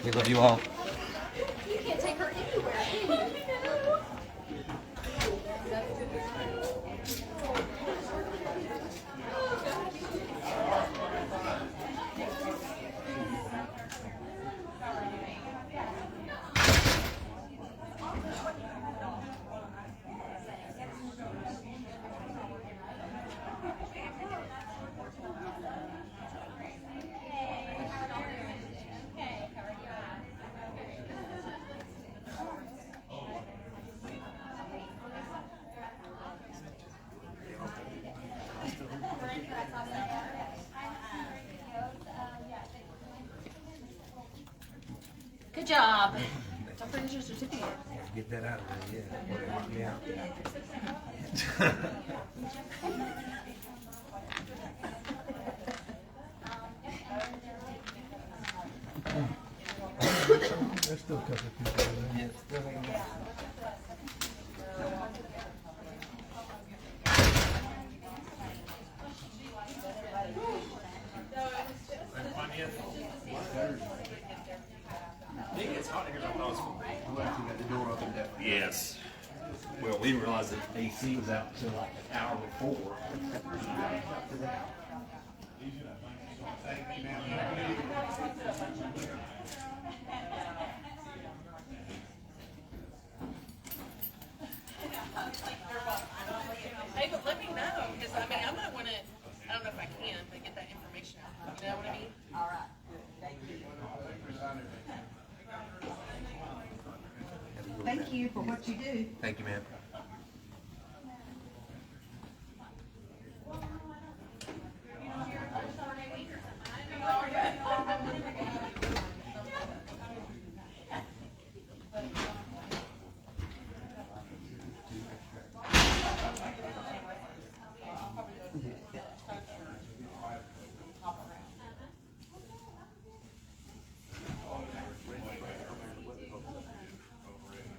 We love you all. You can't take her anywhere. Good job. Don't forget your certificate. Get that out of there, yeah. Knock me out. There's still a couple of people there. Yes. Well, we didn't realize that AC was out until like an hour before. Hey, but let me know, because I mean, I might want to, I don't know if I can, but get that information out. You know what I mean? All right. Thank you. Thank you for what you do. Thank you, ma'am.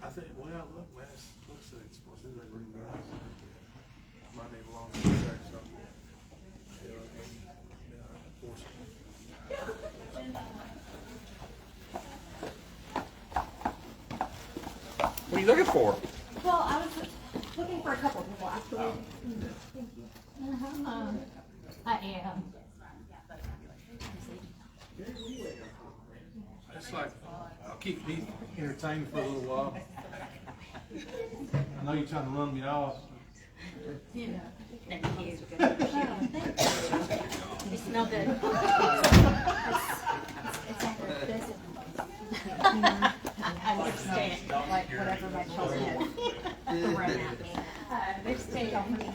I think, well, look, man, looks like it's supposed to be like ring bells. My name belongs to the church, so. What are you looking for? Well, I was looking for a couple people actually. Thank you. I am. It's like, I'll keep me entertained for a little while. I know you're trying to run me off. Yeah. Thank you. You smell good. It's I understand, like, whatever my children have thrown at me. They're staying on me.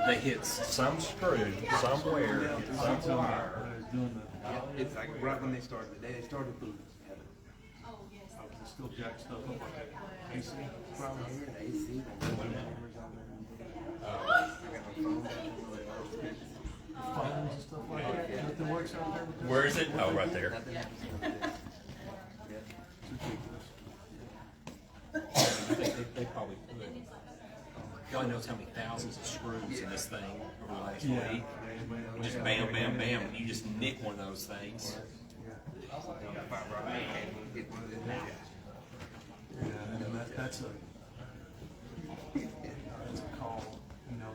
They hit some screw somewhere, somewhere. It's like right when they started, the day they started the Oh, yes. Still jack stuff up. AC problem here. AC, like the hammers on there. I got my phone. Phones and stuff like that. Nothing works out there. Where is it? Oh, right there. I think they probably put, God knows how many thousands of screws in this thing over the last week. Just bam, bam, bam, and you just nick one of those things. That's a call,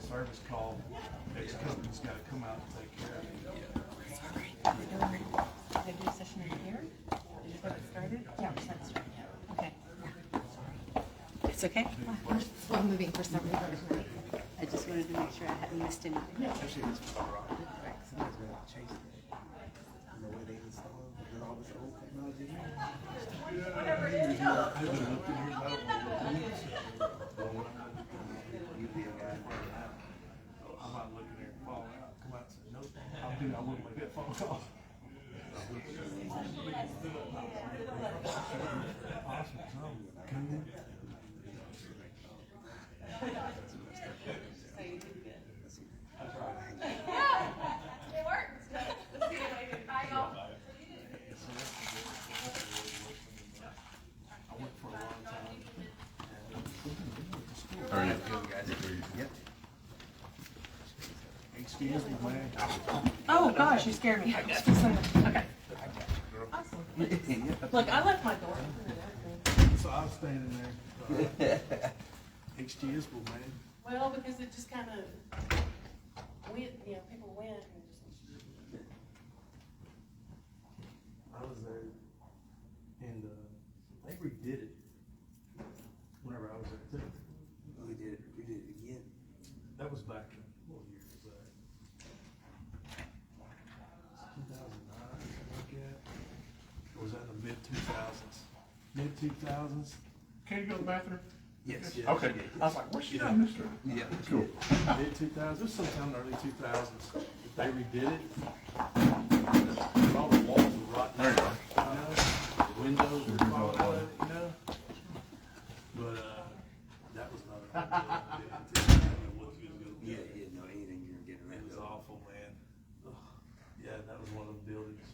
service call. Next company's got to come out and take care of it. Executive session in here? Did you get it started? Yeah, we're started. Okay. It's okay? I'm moving for some reason. I just wanted to make sure I hadn't missed anything. Especially this fiber optic. Somebody's gonna have to chase it. The way they install it with all this old technology. You'd be a guy. I might look in there and fall out, come out and say, no, I'll do, I wouldn't make that phone call. It works. Bye, y'all. I went for a long time. Are you? Yep. Excuse me, man. Oh, gosh, you scared me. I was fixing to- Okay. Awesome. Look, I left my door open and everything. So I was standing there. HTS, man. Well, because it just kind of went, people went and just. I was there, and they redid it whenever I was there too. We did it again. That was back in, what year was that? 2009, something like that? Or was that in the mid-2000s? Mid-2000s? Can you go to the bathroom? Yes. Okay. I was like, what's she done, mister? Yeah. Cool. Mid-2000s, it was sometime in the early 2000s. They redid it. All the walls were rotten. There you go. The windows were falling out, But, that was not a Yeah, no, anything you're getting It rid was of. awful, man. Ugh. Yeah, that was one of those buildings.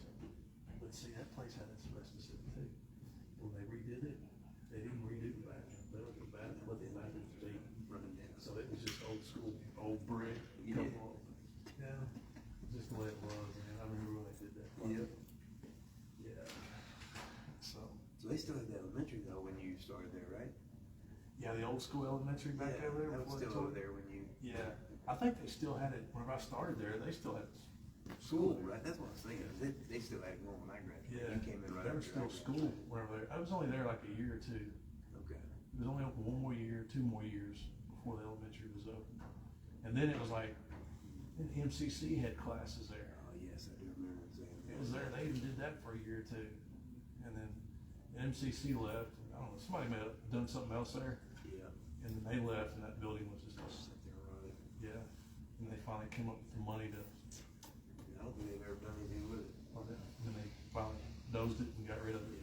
But see, that place had asbestos in it too. When they redid it, they didn't redo the bathroom. They looked at the bathroom, what the bathroom was deep. Running down. So it was just old school, old brick. Yeah. Yeah, just the way it was, man. I remember when they did that. Yep. Yeah. So, So they still had the elementary though when you started there, right? yeah, the old school elementary back Yeah, over there. that was before they still tore over it. there when you. Yeah, I think they still had it, whenever I started there, they still had School, right? That's what I was thinking. They still had it going when I graduated. Yeah, You came in right there after. was still school whenever they, I was only there like a year or two. Okay. It was only open one more year, 2 more years before the elementary was open. And then it was like, then MCC had classes there. Oh, yes, I do remember saying that. It was there, they even did that for a year or two. And then MCC left, and I don't know, somebody may have done something else there. Yeah. And then they left and that building was just, Sit there, right. yeah. And they finally came up with the money to, I don't think they've ever done anything with it. and they finally dozed it and got rid of it.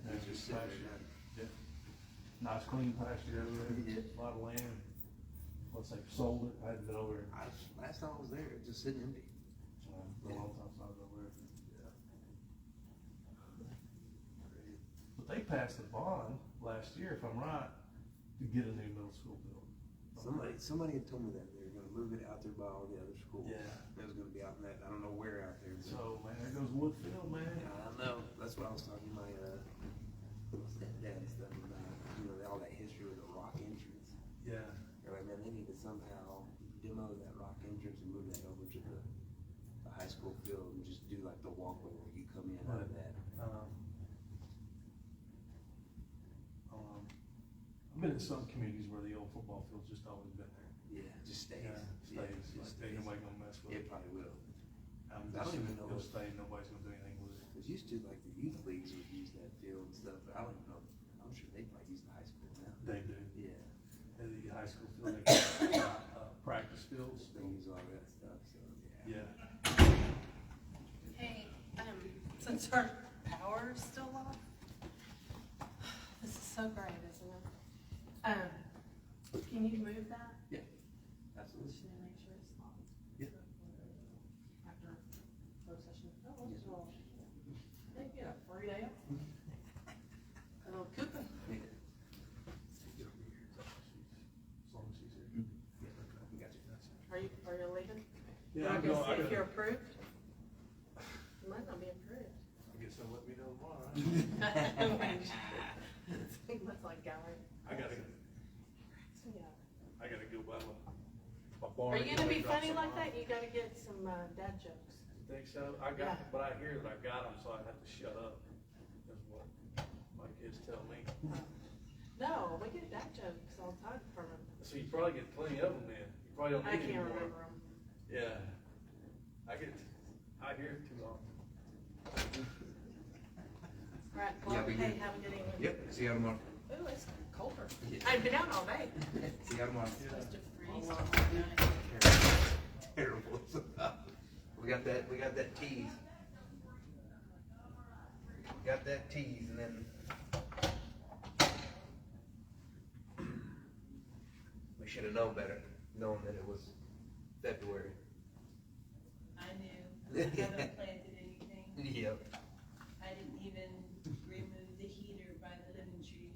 And It's just sitting pasture. there now. Nice clean pasture over there, Yeah. a lot of land. Once they sold it, I had to go over there. Last time I was there, it was just sitting empty. For a long time since I was over there. Yeah. But they passed a bond last year, if I'm right, to get a new middle school built. Somebody had told me that they were gonna move it out there by all the other schools. Yeah. It was gonna be out in that, I don't know where out there. But So, man, there goes Woodfield, man. I know, that's what I was talking to my, dad and stuff about, all that history with the rock entrance. Yeah. They're like, man, they need to somehow demo that rock entrance and move that over to the high school field and just do like the walkway where you come in out of that. I've been in some communities where the old football field's just always been there. Yeah, it just stays. Yeah, stays. Ain't nobody gonna mess with it. It probably will. I I don't even know It'll if- stay, nobody's gonna do anything with it. Cause used to, like, the youth leagues would use that field and stuff, but I don't even know, I'm sure they probably use the high school now. They do. Yeah. And the high school field, they got practice fields. They use all that stuff, so, Yeah. Hey, since our power's still off, this is so great, isn't it? Can you move that? Yeah, absolutely. Just need to make sure it's on. Yeah. After closed session. Oh, well, they get a free day off. A little coupon. As long as she's here. yeah, we got you. Are you leaving? Yeah, I'm You're going, gonna see I if you're gotta, approved? You might not be approved. I guess they'll let me know tomorrow, right? He looks like Gary. I gotta go by my bar. Are you gonna be Drop funny some like off. that? You gotta get some, dad jokes. You think so? I got, but I hear that I got them, so I have to shut up, is what my kids tell me. No, we get dad jokes all the time from him. So you probably get plenty of them then. You probably don't I need can't any more. remember them. Yeah. I hear it too often. Right, Yeah, well, we hey, do. have a good evening. Yep, see you tomorrow. Ooh, it's colder. Yeah. I've been out all day. See you tomorrow. Supposed to freeze. Terrible. We got that tease. We got that tease, and then we should have known better, knowing that it was February. I knew. I haven't planted anything. Yep. I didn't even remove the heater by the lemon tree.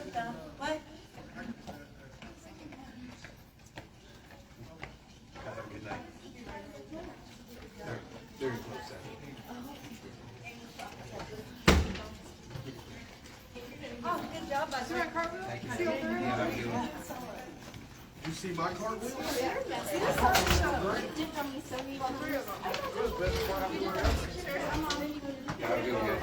What? Have a good night. Very close second. Oh, good job, bud. Thank you. Yeah, how you doing? You see my cartwheel? Yeah, how you doing?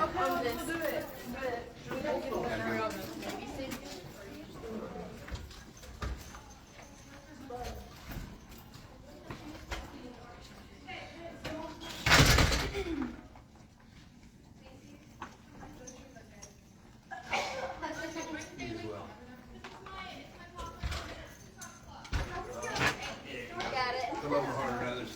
You as well. Got it. Some of them are harder than others.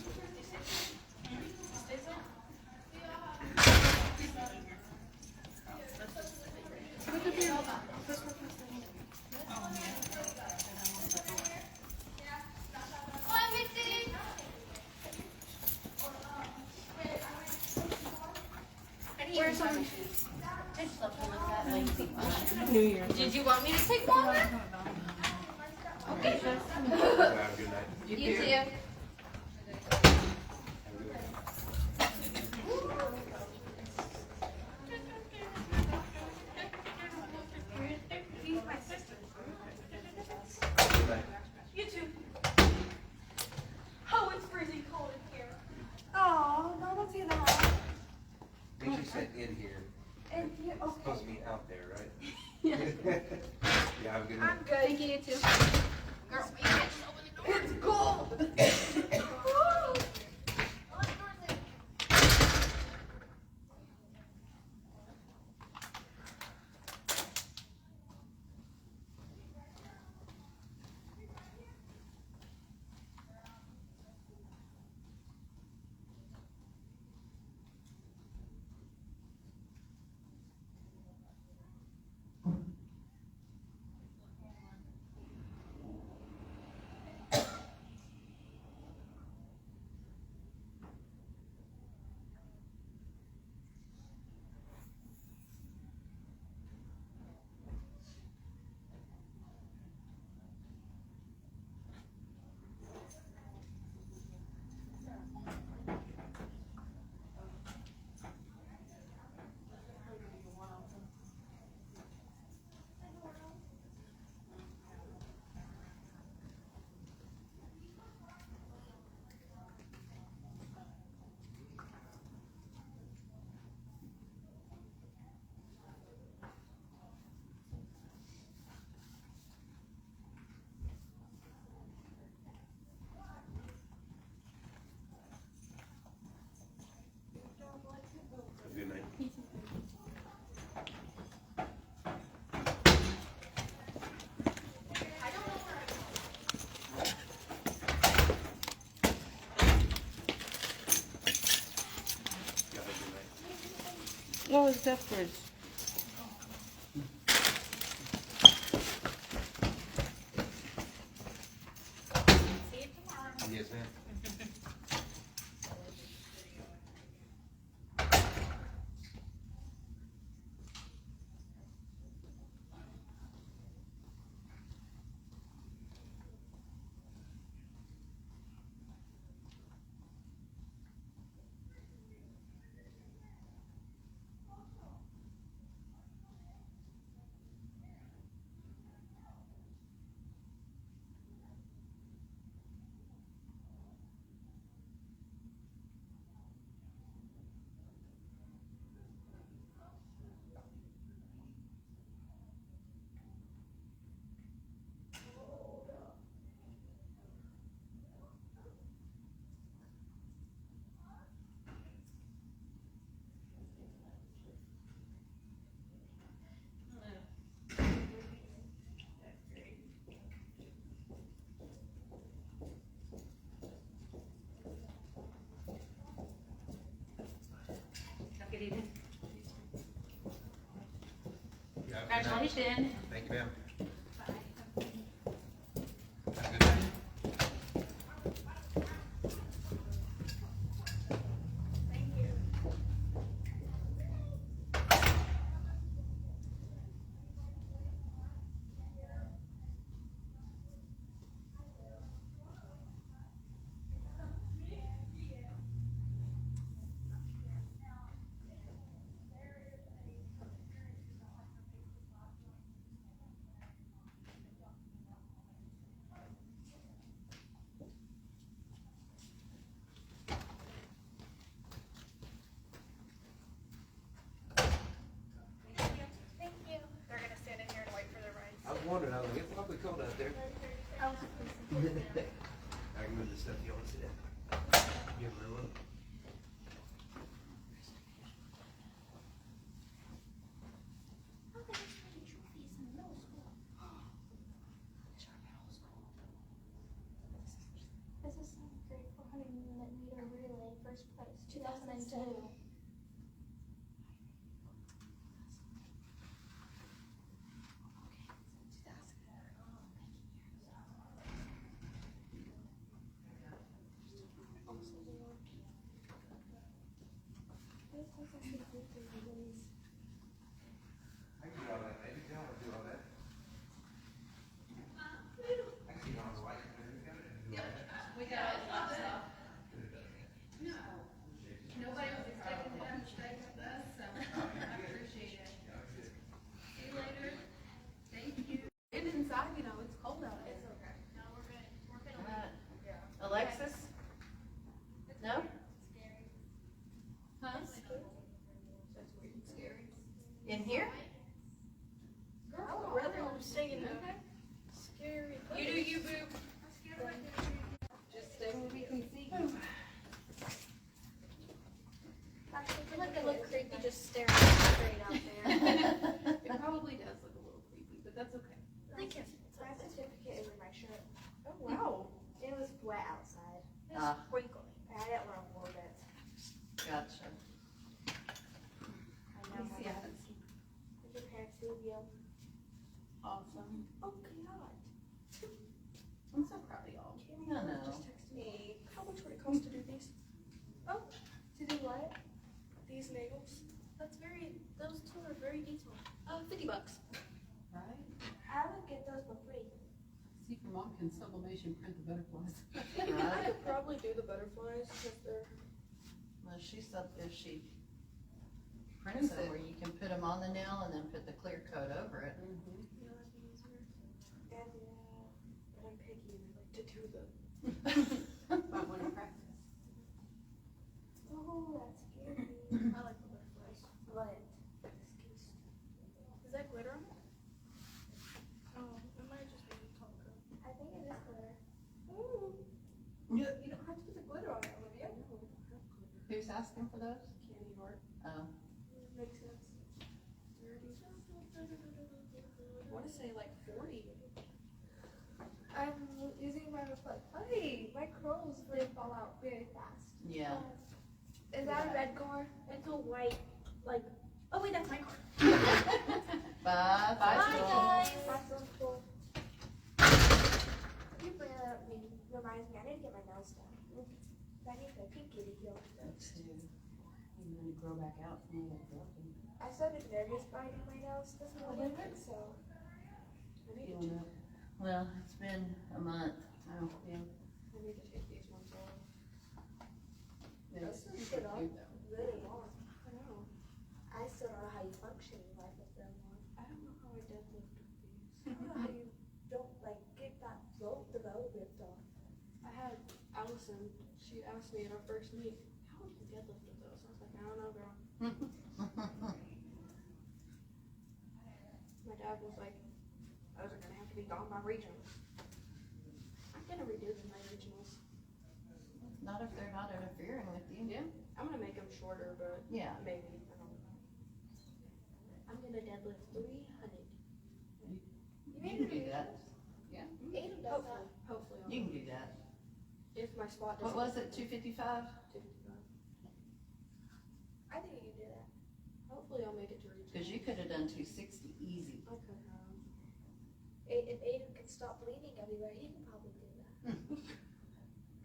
Where's some? I just love to look at lazy one. New Year. Did you want me to take longer? Okay. Have a good night. You too. He's my sister. Good night. You too. Oh, it's freezing cold in here. Oh, no, don't say that. I think she said in here. And you, It's okay. supposed to be out there, right? Yeah. Yeah, have a good night. I'm good. Thank you, you too. Girl, you can't just open the door. It's cold. Have a good night. Yeah, have a good night. What was that for? See you tomorrow. Yes, ma'am. Good evening. Yeah, have a good night. Congratulations. Thank you, ma'am. Have a good night. wondering, I was like, it's awfully cold out there. I can move this stuff, you wanna see that? Give her a look. This is grade 400 meter relay, first place, 2002. I can do all that, baby. You don't wanna do all that. I can see on the light. We got it. No. Nobody was expecting to demonstrate with us, so I appreciate it. See you later. Thank you. And inside, you know, it's cold out there. It's okay. No, we're gonna leave. Alexis? No? Huh? That's weird and scary. In here? I would rather stay in the scary place. You do you, boo. Just stay where we can see. I feel like I look creepy just staring straight out there. It probably does look a little creepy, but that's okay. Thank you. My certificate is in my shirt. Oh, wow. It was wet outside. It was Ah. sprinkling. I didn't want to hold it. Gotcha. I know. Let me see, I haven't Did your parents leave you? Awesome. Oh, God. I'm so proud of y'all. I know. Just texted me. How much would it cost to do these? Oh, to do what? These nails. Those two are very detailed. $50. Right? I would get those for free. See if your mom can sublimation print the butterflies. I could probably do the butterflies because they're. Well, she said if she prints it where you can put them on the nail and then put the clear coat over it. You know, that'd be easier. And but I'm picky and I like to do them. Might want to practice. Oh, that's scary. I like the butterflies. But is that glitter on it? Oh, it might just be Tonka. I think it is glitter. Ooh. You don't have to put the glitter on it, Olivia. No, we don't have glitter. Who's asking for those? Candy heart. Oh. Makes sense. 30. I want to say like 40. I'm using my reflect. Hey, my curls really fall out very fast. Yeah. Is that a red car? It's a white, like. Oh wait, that's my car. Bye. Bye, School. guys. Bye, school. You bring that up reminds me. I need to get my nails done. I need the pinky to heal. I'm gonna grow back out from all that broken. I started nervous biting my nails this morning, so I need to. Feeling it. Well, it's been a month. Oh, yeah. I need to take these ones off. This is Super good cute though. really long. I know. I still don't know how you function in life with them on. I don't know how I deadlift with these. I don't know how you don't like get that the velvet off. I had Allison, she asked me at our first meet, how would you deadlift with those? I was like, I don't know, girl. My dad was like, those are gonna have to be gone by regionals. I'm gonna redo my regionals. Not if they're not interfering with you. Yeah, I'm gonna make them shorter, but Yeah. maybe, I don't know. I'm gonna deadlift 300. You can do that. Yeah. Aiden does that. Hopefully I'll You can do that. if my spot What doesn't. was it, 255? 255. I think you can do that. Hopefully I'll make it to regionals. Because you could have done 260 easy. I could have. If Aiden can stop bleeding everywhere, he can probably do that.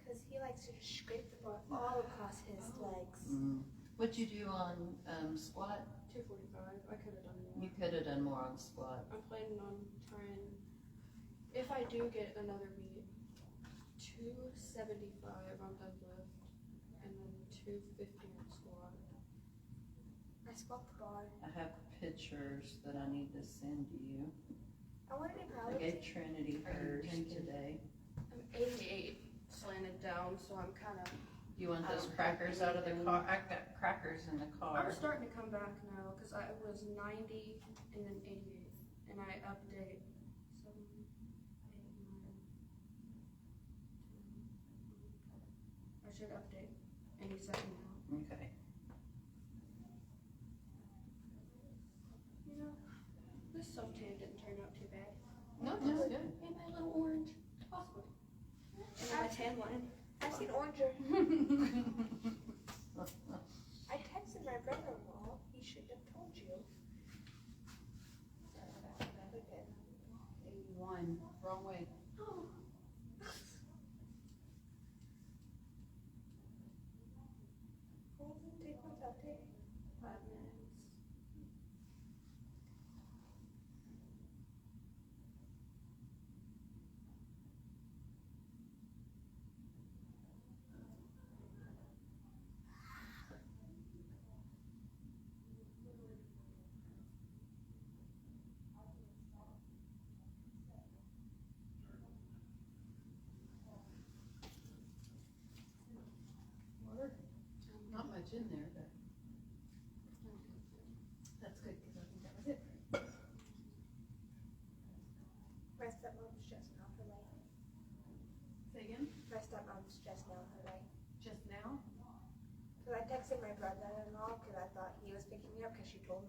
Because he likes to just scrape the blood all across his legs. What'd you do on squat? 245. I could have done more. You could have done more on squat. I'm planning on trying, if I do get another meet, 275 on deadlift, and then 250 on squat. I squat the bar. I have pictures that I need to send you. I want to be proud I of gave you. Trinity hers today. I'm 88 slanted down, so I'm kind of. You want those crackers out of the car? I've got crackers in the car. I'm starting to come back now because I was 90 and then 88, and I update. So should update any second now. Okay. You know, this self tan didn't turn out too bad. No, that's good. And my little orange. Possible. And then my tan line. I've seen oranger. I texted my brother-in-law. He should have told you. 81, wrong way. Oh. How long did it take with that day? 5 minutes. Water? Not much in there, but that's good, because I think that was it. My stepmom's just now her way. Say again? My stepmom's just now her way. Just now? Cause I texted my brother-in-law, cause I thought he was picking me up, cause she told me